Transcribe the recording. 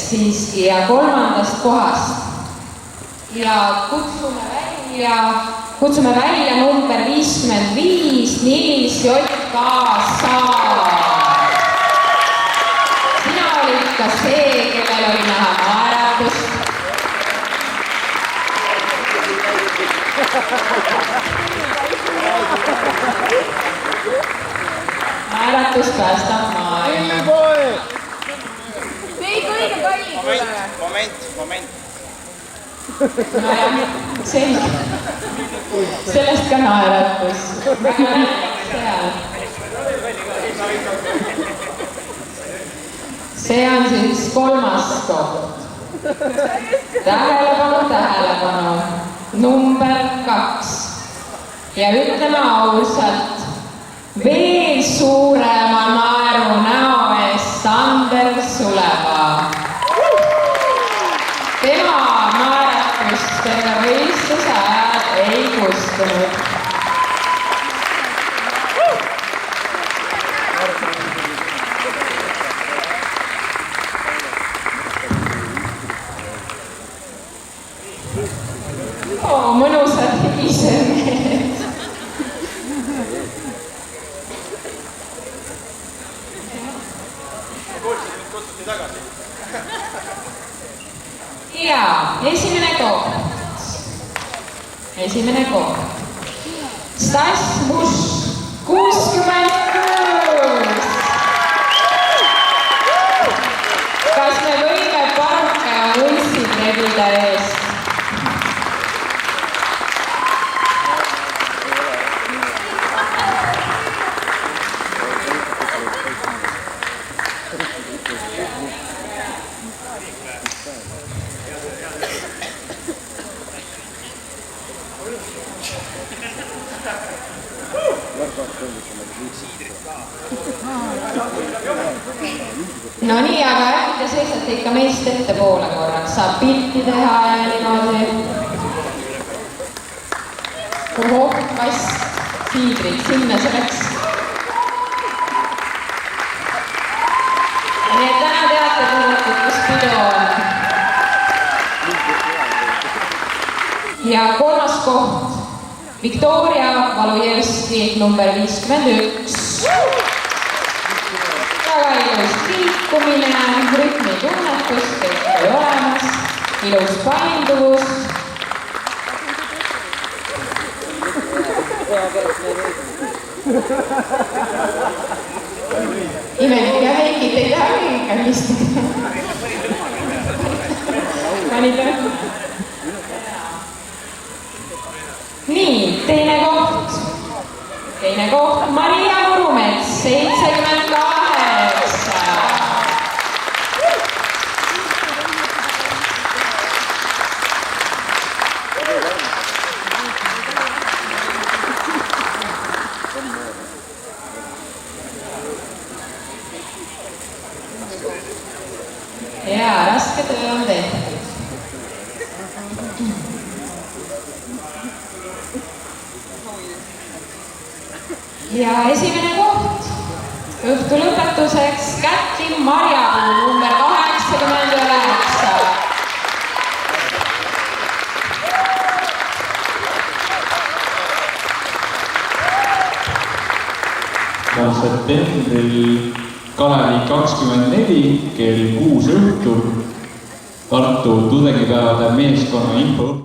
siiski ja kolmandast kohast ja kutsume välja number 55 Nils J.K. Saar. Sina olid ka see, kellel oli näha naeratust. Naeratus päästab maailma. Moment. No jah, selge. Sellest ka naeratus. See on siis kolmas koht. Tähelepanu. Number 2. Ja ütleme ausalt, veel suurema naeru näo ees Sander Suleva. Tema naeratust terve võistluse ajal ei kustunud. Mõnusad higisemehed. Ja esimene koht. Stas Muš 66. Kas me võime parke ja võissid rebida eest? No nii, aga äkki te seisate ikka meist ette poole korraks, saab pilti teha ja niimoodi. Ohoh, kast, tiidrid, sinna see läks. Nii et täna teate puhutud, kus pidu on. Ja kolmas koht, Viktoria Valujevski number 51. Väga ilus liikumine, rütmitunnetus, kõik oli olemas, ilus painduvus. Imelik ja Heikit ei taha kõige kallistada. Panite? Nii, teine koht, Maria Murumets, 78. raske töö on tehtud. Ja esimene koht õhtu lõpetuseks Kätli Marjapuu number 89. septembril Kalevi 24 kell 6 õhtul Tartu tudengipäevade meeskonna info